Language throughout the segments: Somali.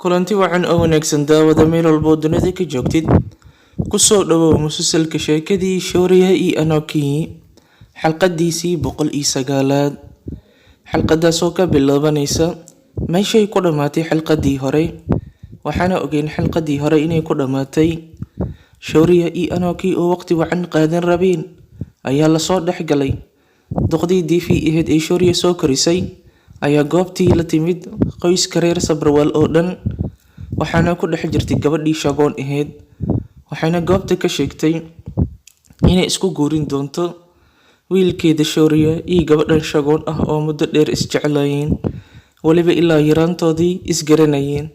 kulanti wacan oo wanaagsan daawada meel walbo dunida ka joogtid kusoo dhawow musalsalka sheekadii Shooriya iyo Anokii xalqadiisii 109aad xalqadaas oo ka bilaabanaysa meeshay ku dhamaatay xalqadii hore waxaana ogeyn xalqadii hore inay ku dhamaatay Shooriya iyo Anokii oo waqti wacan qaadan rabeen ayaa la soo dhaxgalay doqdii diifi ahayd ee Shooriya soo korisay ayaa goobtii la timid qoyska reer Sabrawal oo dhan waxaana ku dhex jirtay gabadhii Shagoon ahayd waxayna goobta ka sheegtay inay isku guurin doonto wiilkeeda Shooriya iyo gabadhan Shagoon ah oo muddo dheer isjeclaayeen waliba ilaa yaraantoodii isgaranayeen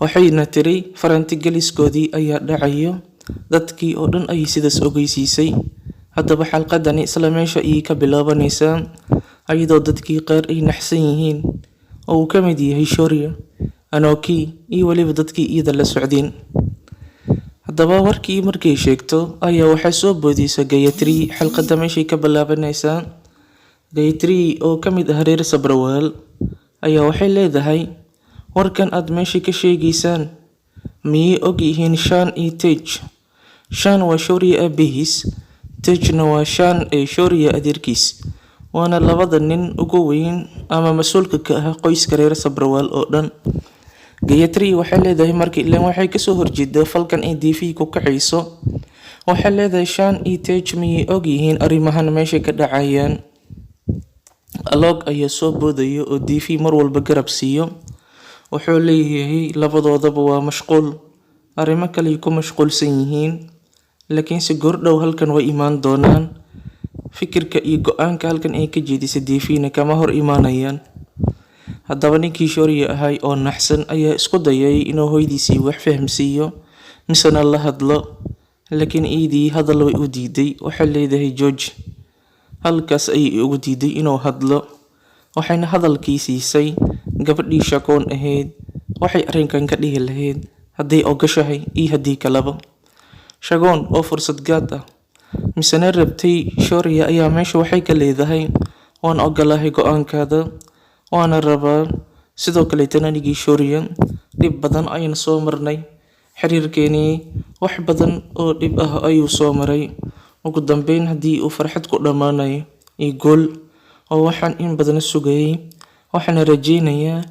waxayna tiri farantigaliskoodii ayaa dhacayo dadkii oo dhan ay sidaas ogeysiisay haddaba xalqadani isla meesha ay ka bilaabanaysaa ayadoo dadkii qaar ay naxsan yihiin oo uu ka mid yahay Shooriya Anokii iyo waliba dadkii iyada la socdeen haddaba warkii markay sheegto ayaa waxaa soo boodiyay Gayatri xalqada meeshay ka bilaabanaysaa Gayatri oo ka mid ah reer Sabrawal ayaa waxay leedahay warkan aad meesha ka sheegaysaan miyay og yihiin Shan iyo Tej Shan waa Shooriya aabihiis Tejna waa Shan ee Shooriya adeerkiis waana labada nin ugu weyn ama mas'uulka ka ah qoyska reer Sabrawal oo dhan Gayatri waxay leedahay markii ilaan waxay ka soo horjeedaa falkan ay diifi ku kacayso waxay leedahay Shan iyo Tej miyay og yihiin arrimahan meesha ka dhacayaan Alog ayaa soo boodaya oo diifi mar walba garab siiyo wuxuu leeyahay labadoodaba waa mashquul arrimo kale ku mashquulsan yihiin laakiin si goordhow halkan way imaan doonaan fikirka iyo go'aanka halkan ay ka jeedisay diifina kama hor imaanayaan haddaba ninkii Shooriya ahay oo naxsan ayaa isku dayay inuu hooyadiisii wax fahamsiiyo misana la hadlo laakiin iidii hadal way u diiday waxay leedahay George halkaas ay ugu diiday inuu hadlo waxayna hadalkii siisay gabadhii Shagoon ahayd waxay arrinkan ka dhihi lahayd haddii ogashahay iyo haddii kalaba Shagoon oo fursad gaad ah misana rabtay Shooriya ayaa meesha waxay ka leedahay waan ogolahay go'aankaada waana rabaa sidoo kale tananigii Shooriya dib badan ayaan soo marnay xiriirkeeni wax badan oo dib ah ayuu soo maray ugu dambeyn haddii uu farxad ku dhamaanayo iyo gool oo waxaan in badan sugayay waxaan rajaynayaa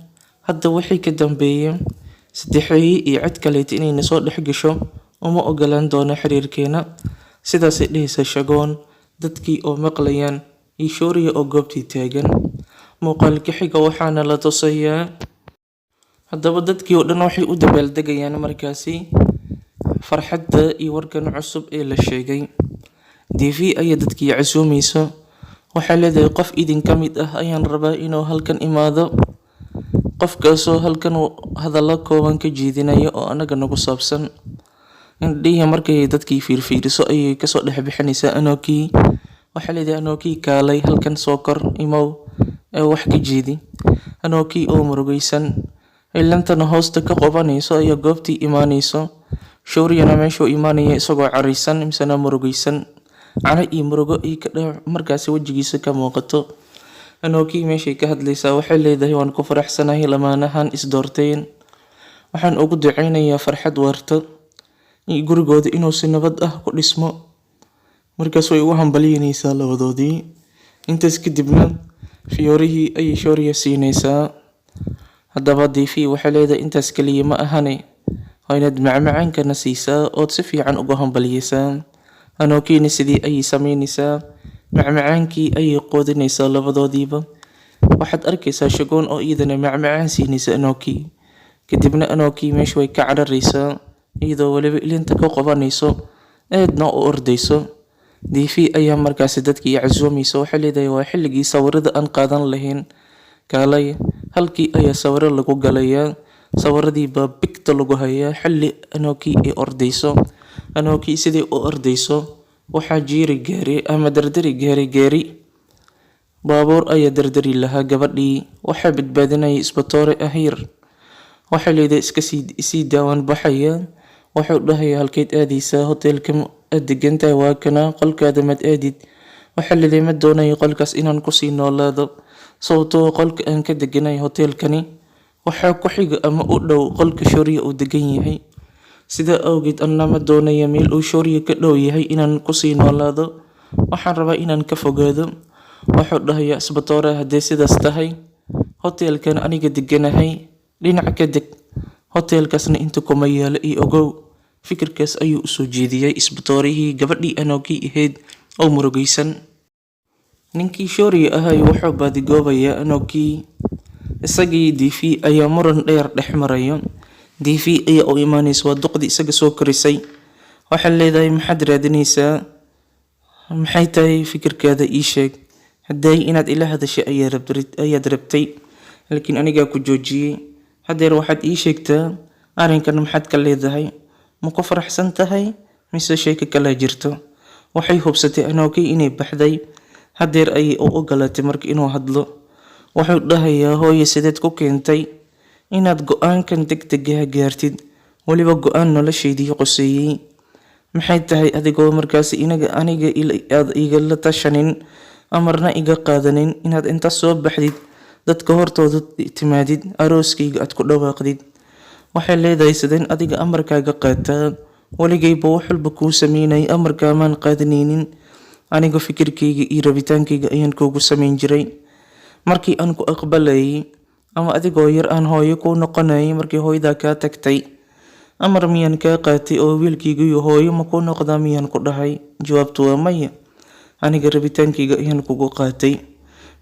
hadda wixii ka dambeeyay saddexay iyo cid kale inay soo dhex gasho uma ogolaan doono xiriirkeena sidaas ay dhehaysaa Shagoon dadkii oo maqlayaan iyo Shooriya oo goobtii taagan muuqaalka xiga waxaana la tusayaa haddaba dadkii oo dhan waxay u dabaaldegayaan markaasi farxadda iyo warkan cusub ee la sheegay diifi ayaa dadkii casuumayso waxay leedahay qof idin ka mid ah ayaan rabaa inuu halkan imaado qofkaasoo halkan hadallo kooban ka jeedinayo oo anaga nagu saabsan indhihi markay dadkii fiirfiiriso ayay kasoo dhex bixinaysaa Anokii waxay leedahay Anokii kaalay halkan soo kor imow ee wax ka jeedi Anokii oo murugaysan ilantana hoosta ka qabanayso ayaa goobtii imaanayso Shooriyana meeshuu imaanaya isagoo caraysan misana murugaysan cana iyo murugo ay ka dhac markaasi wajigiisa ka muuqato Anokii meeshay ka hadlaysaa waxay leedahay waan ku faraxsanahay lamaanahan isdoorteen waxaan ugu duceynayaa farxad waarta gurigooda inuu si nabad ah ku dhismo markaas way ugu hambalyeynaysaa labadoodii intaas kadibna fiyoorihii ayay Shooriya siinaysaa haddaba diifi waxay leedahay intaas kaliya ma ahane waa inaad macmacaankana siisaa ood si fiican uga hambalyeysaa Anokiina sidii ayay samaynaysaa macmacaankii ayay qoodinaysaa labadoodiiba waxaad arkaysaa Shagoon oo iyadana macmacaan siinaysa Anokii kadibna Anokii meesha way ka cararaysaa iyadoo waliba ilinta ka qabanayso aadna u ordayso diifi ayaa markaasi dadkii casuumayso waxay leedahay waa xilligii sawirada aan qaadan lahayn kaalay halkii ayaa sawiro lagu galayaa sawiradii baa bigta lagu hayaa xilli Anokii ay ordayso Anokii sidii u ordayso waxaa jiiri gaari ama dardari gaari baabuur ayaa dardari lahaa gabadhii waxay badbaadinayay isbitoore ahiir waxay leedahay iska sii daawan baxaya wuxuu dhahay halkeed aadaysaa hotelka aad degantahay waa kana qolkaada mad aadid waxaa leedahay ma doonayo qolkaas inaan kusii noolaado sababtoo qolka aan ka deganay hotelkani waxaa ku xiga ama u dhow qolka Shauriya uu degan yahay. Sidaa awgeed anna ma doonayo meel uu Shauriya ka dhow yahay inaan kusii noolaado. Waxaan rabaa inaan ka fogaado. Wuxuu dhahayaa isbitooraha haddii sidaas tahay, hoteelkan aniga deganahay dhinac ka deg. Hoteelkaasna inta kuma yaalo ii ogow. Fikirkaas ayuu u soo jeediyay isbitoorihii gabadhii Anoki ahayd oo murugaysan. Ninkii Shauriya ahay wuxuu baadigoobayaa Anoki. Isagii DV ayaa muran dheer dhex marayo. DV ayaa u imaanaysa waa duqdii isaga soo korisay. Waxay leedahay maxaad raadinaysaa? Maxay tahay fikirkaada ii sheeg. Hadday inaad ila hadashay ayaad rabtay, laakiin anigaa ku joojiyay. Haddeer waxaad ii sheegtaa arrinkan maxaad ka leedahay? Ma ku faraxsan tahay mise sheeko kala jirto? Waxay hubsatay Anoki inay baxday. Haddeer ayay u ogolaatay marka inuu hadlo. Wuxuu dhahayaa hooyo sideed ku keentay inaad go'aankan degdeg gaartid, waliba go'aan noloshaydii qoseeyay. Maxay tahay adigoo markaasi aniga aad igala tashanin amarna iga qaadanin inaad inta soo baxdid dadka hortooda timaadid arooskayga aad ku dhawaaqdid? Waxay leedahay sideen adiga amarkaaga qaataa? waligayba wax walba kuu sameynay amarkaamaan qaadanaynin. Aniga fikirkayga iyo rabitaankayga ayaan kuugu samayn jiray. Markii aan ku aqbalayay ama adigoo yar aan hooyo kuu noqonayay markii hooyadaa kaa tagtay, amar miyaan kaa qaatay oo wiilkayga iyo hooyo ma kuu noqdaa miyaan ku dhahay? Jawaabtu waa maya. Aniga rabitaankayga ayaan kugu qaatay.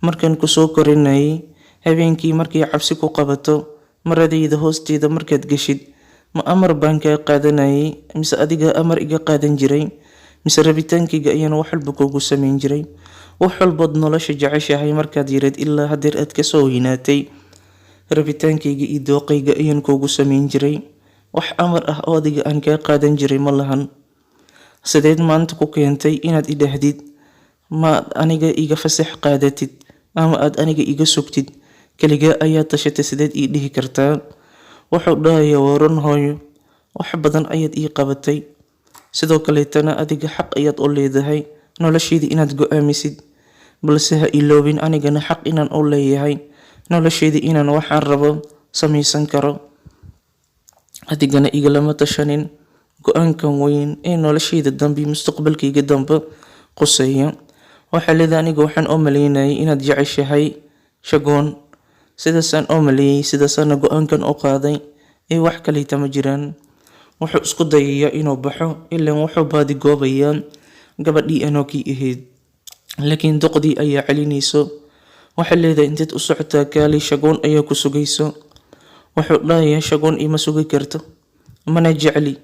Markaan ku soo korinayay, habeenkii markay cabsi ku qabato maradayda hoosteeda markaad gashid, ma amar baan kaa qaadanayay mise adiga amar iga qaadan jiray? Mise rabitaankayga ayaan wax walba kuugu samayn jiray? Wax walbaad nolosha jeceshahay markaad yareed ilaa haddeer aad ka soo weynaatay, rabitaankayga iyo dooqayga ayaan kuugu samayn jiray. Wax amar ah oo adiga aan kaa qaadan jiray ma lahan. Sideed maanta ku keentay inaad idhahdid ma aniga iga fasax qaadatid ama aad aniga iga sugtid? Kaligaa ayaa tashatay, sideed ii dhihi kartaa? Wuxuu dhahayaa waran hooyo, wax badan ayaad ii qabatay. Sidoo kaleetana adiga xaq ayaad u leedahay noloshayda inaad go'aamisid, balse ha iloobin anigana xaq inaan u leeyahay noloshayda inaan waxaan rabo samaysan karo. Adigana igalama tashanin go'aankan weyn ee noloshayda dambe mustaqbalkayga dambe quseeya. Waxaa leedahay aniga waxaan u maleynayay inaad jeceshahay shagoon. Sidaasaan u maleeyay, sidaasaana go'aankan u qaaday ee wax kaleeta ma jiraan. Wuxuu isku dayayaa inuu baxo ilaan wuxuu baadigoobayaa gabadhii Anoki ahayd, laakiin duqdii ayaa celinayso. Waxay leedahay inteed u socotaa kaali, shagoon ayaa ku sugayso. Wuxuu dhahayaa shagoon ima sugi karto, mana jecli.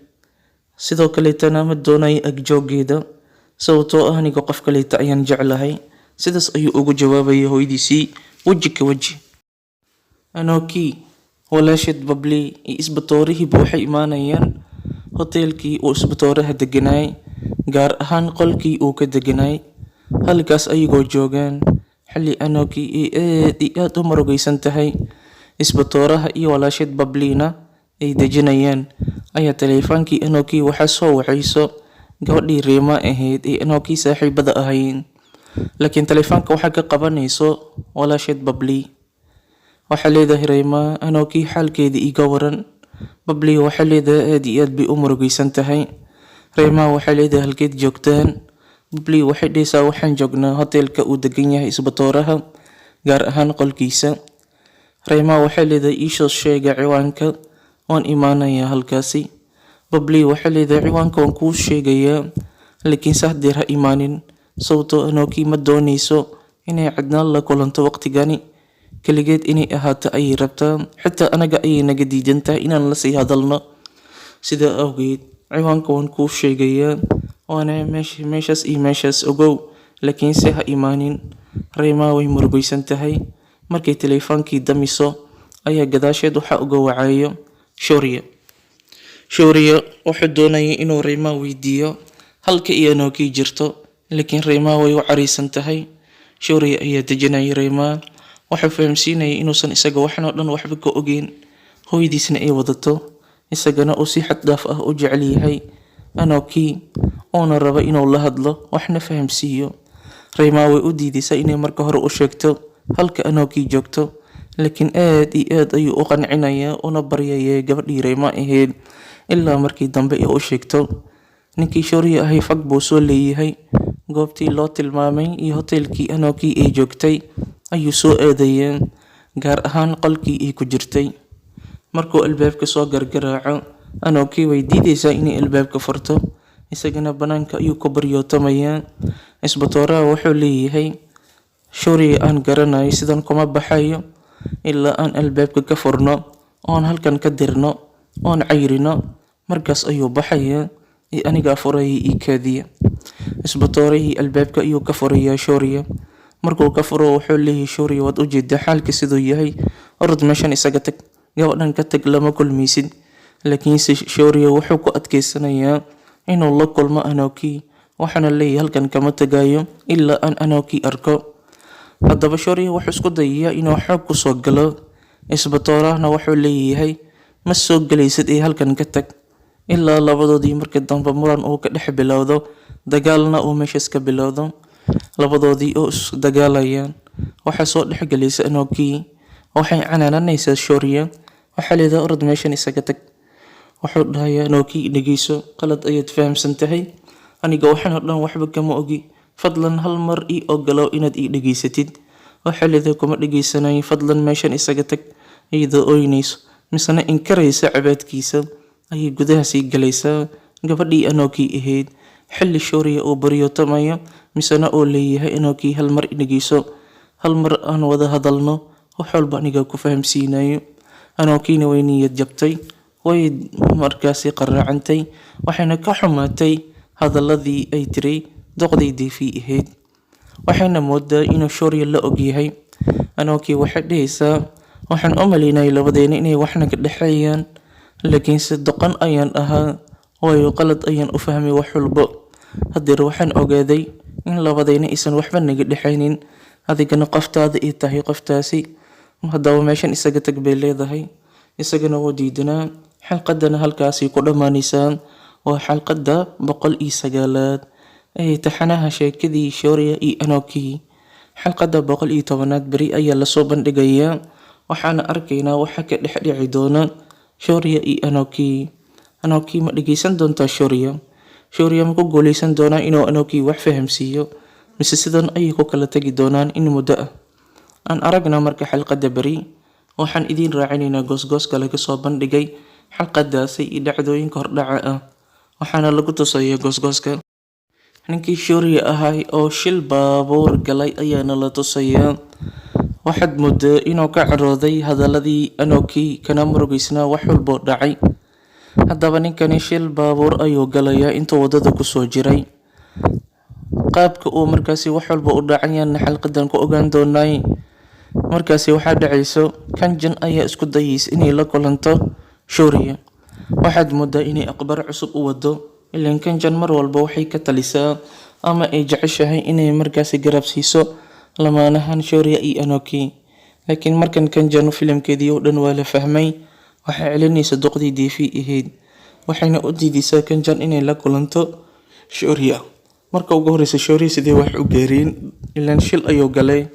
Sidoo kaleetana ma doonayo agjoogeeda, sababtoo ah aniga qof kaleeta ayaan jeclahay. Sidaas ayuu ugu jawaabaya hooyadiisii weji ka weji. Anoki walaasheed Babli iyo isbitoorihiiba waxay imaanayaan hoteelkii uu isbitooraha deganaay, gaar ahaan qolkii uu ka deganaay. Halkaas ayagoo joogaan xilli Anoki ay aad u murugaysan tahay, isbitooraha iyo walaasheed Bablina ay dejinayaan, ayaa taleefaankii Anoki waxaa soo wacayso gabadhii Reema ahayd ee Anoki saaxiibada ahayn. Laakiin taleefaanka waxaa ka qabanayso walaasheed Babli. Waxay leedahay Reema, Anoki xaalkeeda iga waran. Babli waxay leedahay aad iyo aad bay u murugaysan tahay. Reema waxay leedahay halkeed joogtaan? Babli waxay dhahaysaa waxaan joognaa hoteelka uu degan yahay isbitooraha, gaar ahaan qolkiisa. Reema waxay leedahay ii soo sheega ciwaanka, waan imaanayaa halkaasi. Babli waxay leedahay ciwaanka waan kuu sheegayaa, laakiin haddeer ha imaanin, sababtoo Anoki ma doonayso inay cidnaan la kulanto waqtigani. Kaligeed inay ahaato ayay rabtaa, xitaa anaga ayay naga diidan tahay inaan la sii hadalno. Sidaa awgeed ciwaanka waan kuu sheegayaa, waana meeshaas iyo meeshaas ogow, laakiinse ha imaanin. Reema way murugaysan tahay. Markay taleefaankii damiso ayaa gadaasheed waxaa uga wacayo Shauriya. Shauriya wuxuu doonayay inuu Reema weydiiyo halka iyo Anoki jirto, laakiin Reema way u cariisan tahay. Shauriya ayaa dejinayay Reema. Wuxuu fahamsiinayay inuusan isaga waxan oo dhan waxba ka ogeyn, hooyadiisna ay wadato, isagana uu si xad dhaaf ah u jecel yahay Anoki, uuna rabo inuu la hadlo waxna fahamsiiyo. Reema way u diidaysaa inay marka hore u sheegto halka Anoki joogto, laakiin aad iyo aad ayuu u qancinayaa una baryaya gabadhii Reema ahayd ilaa markii dambe ay u sheegto ninkii Shoria ahay fag buu soo leeyahay. Goobtii loo tilmaamay iyo hoteelkii Anoki ay joogtay ayuu soo aadayay, gaar ahaan qolkii ay ku jirtay. Markuu albaabka soo gargaraaco, Anoki way diidaysaa inay albaabka furto, isagana banaanka ayuu ku baryootamaya. Isbitooraha wuxuu leeyahay Shoria aan garanayo sidan kuma baxayo ilaa aan albaabka ka furno oon halkan ka dirno oon cayrino, markaas ayuu baxaya aniga furayay ii kaadiya. Isbitoorihii albaabka ayuu ka furayaa Shoria. Markuu ka furo wuxuu leeyahay Shoria waad u jeedaa xaalka siduu yahay, orod meeshan isaga tag, gabadhan ka tag lama kulmaysid. Laakiinse Shoria wuxuu ku adkeysanayaa inuu la kulmo Anoki, waxaana leeyahay halkan kama tagayo ilaa aan Anoki arko. Haddaba Shoria wuxuu isku dayayaa inuu xoog ku soo galo. Isbitoorahana wuxuu leeyahay ma soo galaysid ee halkan ka tag, ilaa labadoodii markii dambe muran uu ka dhex bilowdo, dagaalna uu meeshaas ka bilowdo. Labadoodii oo is dagaalayaan waxaa soo dhex galaysa Anoki, waxay canaananaysaa Shoria, waxaa leedahay orod meeshan isaga tag. Wuxuu dhahayaa Anoki dhegeyso, qalad ayaad fahamsan tahay, aniga waxaan oo dhan waxba kama ogi, fadlan hal mar ii ogolow inaad ii dhegeysatid. Waxaa leedahay kuma dhegeysanayo, fadlan meeshan isaga tag. Iyadoo ooynayso misana inkaraysa cabaadkiisa ayay gudaha sii galaysaa gabadhii Anoki ahayd. Xilli Shoria uu baryootamayo misana uu leeyahay Anoki hal mar i dhegeyso, hal mar aan wada hadalno, wax walba aniga ku fahamsiinayo. Anokina way niyad jabtay, way markaasi qaraacantay, waxayna ka xumaatay hadaladii ay tiri doqday Devi ahayd. Waxayna moodaa inuu Shoria la ogyahay. Anoki waxay dhahaysaa waxaan u malaynayay labadeena inay waxna ka dhexeeyaan, laakiinse doqon ayaan ahaa, waayo qalad ayaan u fahmay wax walba. Hadeer waxaan ogaaday in labadeena aysan waxba naga dhexaynin, adigana qoftaada ay tahay qoftaasi. Haddaba meeshan isaga tag bay leedahay, isagana wuu diidanaa. Xalqadana halkaasay ku dhammaanaysaa. Waa xalqadda 109aad ee taxanaha sheekadii Shoria iyo Anoki. Xalqadda 110aad beri ayaa lasoo bandhigayaa, waxaana arkaynaa waxa ka dhex dhici doona Shoria iyo Anoki. Anoki ma dhegeysan doontaa Shoria? Shoria ma ku guuleysan doonaa inuu Anoki wax fahamsiiyo, mise sidan ayay ku kala tagi doonaan in muddo ah? Aan aragnaa marka xalqadda beri. Waxaan idiin raacinaynaa goosgooska laga soo bandhigay xalqadaasi iyo dhacdooyinka hordhaca ah, waxaana lagu tusayaa goosgooska ninkii Shoria ahay oo shil baabuur galay ayaana la tusayaa. Waxaad moodaa inuu ka carooday hadaladii Anoki, kana murugaysnaa wax walbo dhacay. Haddaba ninkani shil baabuur ayuu galayaa intuu wadada ku soo jiray. Qaabka uu markaasi wax walba u dhacayaana xalqadan ku ogaan doonaa. Markaasi waxaa dhacayso Kanjan ayaa isku dayaysa inay la kulanto Shoria. Waxaad moodaa inay aqbar cusub u wado, ileen Kanjan mar walba waxay ka talisaa ama ay jeceshahay inay markaasi garab siiso lamaanahan Shoria iyo Anoki. Laakiin markan Kanjan filimkeedii oo dhan waa la fahmay, waxay celinaysa doqdii Devi ahayd, waxayna u diidaysaa Kanjan inay la kulanto Shoria. Marka ugu horeysa Shoria sidee wax u gaareen, ilaan shil ayuu galay.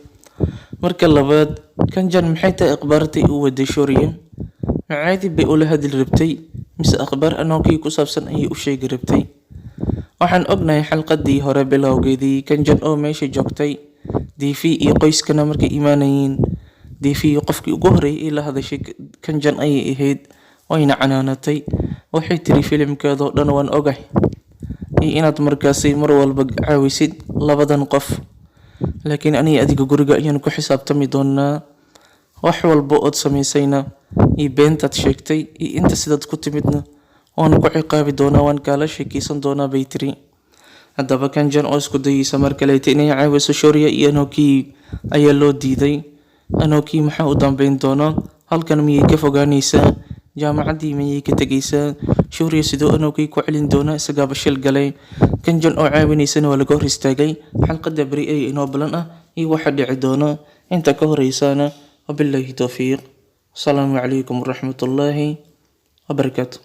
Marka labaad, Kanjan maxay tahay aqbaartay u waday Shoria? Caadi bay ula hadli rabtay mise aqbaar Anoki ku saabsan ayay u sheegi rabtay? Waxaan ognahay xalqadii hore bilowgeedii Kanjan oo meesha joogtay, Devi iyo qoyskana markay imaanayeen. Devi qofkii ugu horeeyay ee la hadashay Kanjan ayay ahayd, wayna canaanatay. Waxay tiri filimkeeda oo dhan waan ogahay, iyo inaad markaasi mar walba caawisid labadan qof, laakiin aniga adiga guriga ayaan ku xisaabtami doonaa. Wax walba ood samaysayna iyo beentaad sheegtay iyo inta sidaad ku timidna waan ku ciqaabi doonaa, waan kaala sheekeysan doonaa bay tiri. Haddaba Kanjan oo isku dayaysa mar kaleeta inay caawiso Shoria iyo Anoki ayaa loo diiday. Anoki maxaa u dambeyn doona? Halkan miyay ka fogaanaysaa? Jaamacaddii miyay ka tegaysaa? Shoria sidoo Anoki ku celin doona isagaaba shil galay. Kanjan oo caawinaysana waa laga hor istaagay. Xalqadda beri ay inoo balan ah iyo waxa dhici doona. Inta ka horeysana wabillahi tawfiiq. Asalaamu calaykum waraxmatullaahi wabarakaatuh.